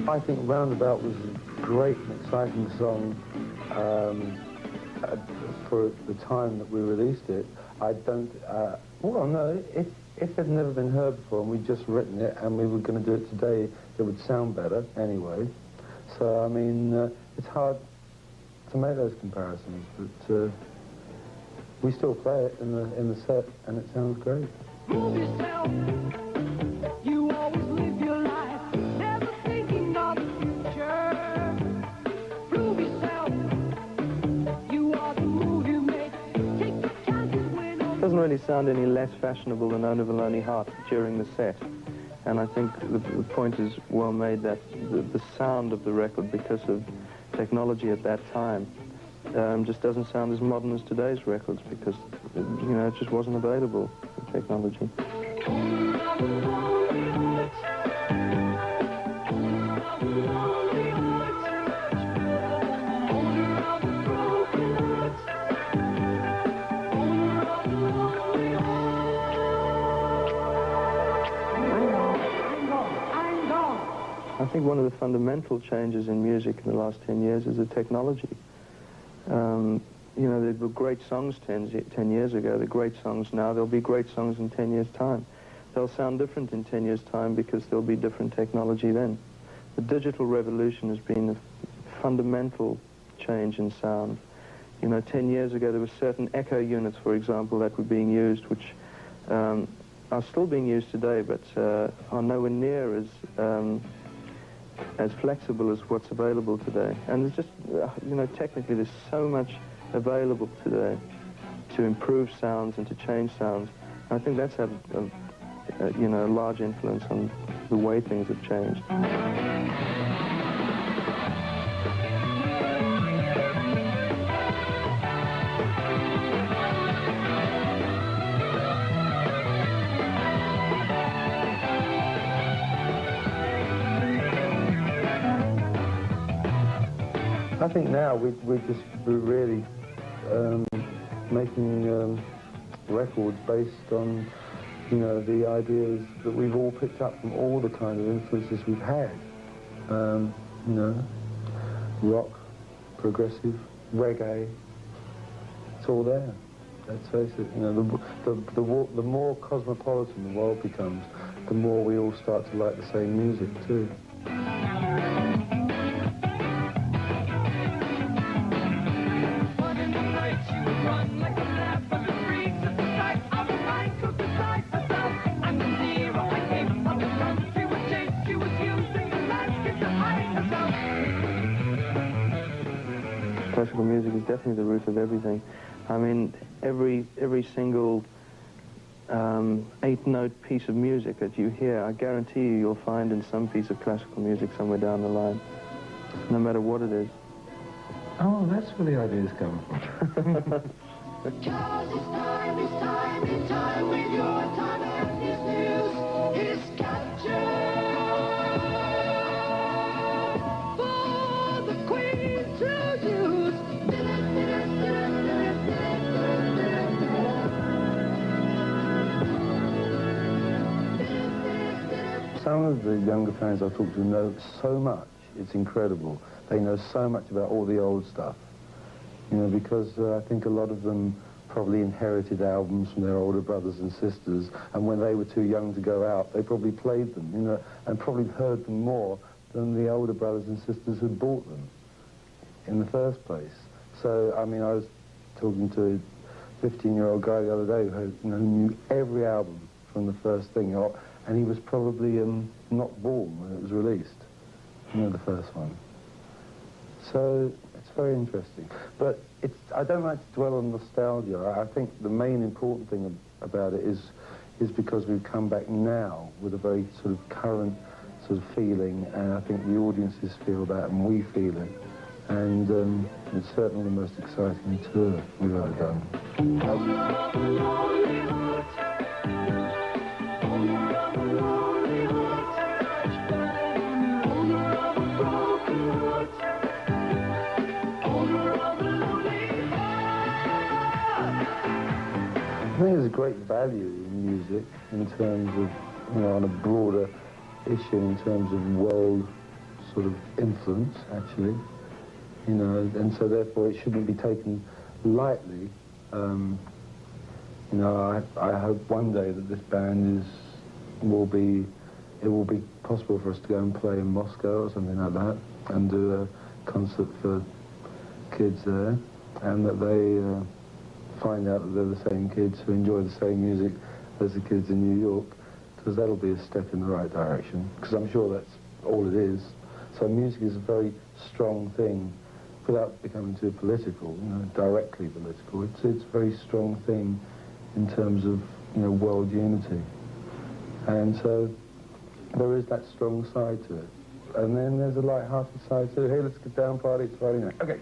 I think Roundabout was a great and exciting song for the time that we released it. I don't, well, no, if it had never been heard before and we'd just written it and we were going to do it today, it would sound better anyway. So, I mean, it's hard to make those comparisons, but we still play it in the set and it sounds great. Move yourself. You always live your life, never thinking of the future. Prove yourself. You are the move you make. Take your chances when It doesn't really sound any less fashionable than Owner of a Lonely Heart during the set. And I think the point is well made that the sound of the record, because of technology at that time, just doesn't sound as modern as today's records because, you know, it just wasn't available, the technology. I think one of the fundamental changes in music in the last 10 years is the technology. You know, there were great songs 10 years ago, they're great songs now, there'll be great songs in 10 years' time. They'll sound different in 10 years' time because there'll be different technology then. The digital revolution has been a fundamental change in sound. You know, 10 years ago there were certain echo units, for example, that were being used, which are still being used today, but are nowhere near as flexible as what's available today. And there's just, you know, technically there's so much available today to improve sounds and to change sounds. I think that's had you know, a large influence on the way things have changed. I think now we're really making records based on, you know, the ideas that we've all picked up from all the kind of influences we've had. You know, rock, progressive, reggae, it's all there. Let's face it, you know, the more cosmopolitan the world becomes, the more we all start to like the same music too. Classical music is definitely the root of everything. I mean, every single 8-note piece of music that you hear, I guarantee you'll find in some piece of classical music somewhere down the line, no matter what it is. Oh, that's where the ideas come from. Because it's time with your time and this news is captured for the Queen to use. Some of the younger fans I talk to know so much, it's incredible. They know so much about all the old stuff. You know, because I think a lot of them probably inherited albums from their older brothers and sisters, and when they were too young to go out, they probably played them, you know, and probably heard them more than the older brothers and sisters who bought them in the first place. So, I mean, I was talking to a 15-year-old guy the other day who knew every album from the first thing, and he was probably not born when it was released, you know, the first one. So it's very interesting. But I don't like to dwell on nostalgia. I think the main important thing about it is because we've come back now with a very sort of current sort of feeling, and I think the audiences feel that and we feel it. And it's certainly the most exciting tour we've ever done. I think there's a great value in music in terms of, you know, on a broader issue in terms of world sort of influence, actually. You know, and so therefore it shouldn't be taken lightly. You know, I hope one day that this band will be possible for us to go and play in Moscow or something like that, and do a concert for kids there, and that they find out that they're the same kids who enjoy the same music as the kids in New York, because that'll be a step in the right direction, because I'm sure that's all it is. So music is a very strong thing, without becoming too political, you know, directly political. It's a very strong thing in terms of, you know, world unity. And so there is that strong side to it. And then there's a light-hearted side to it. Hey, let's get down, party, it's Friday night. Okay.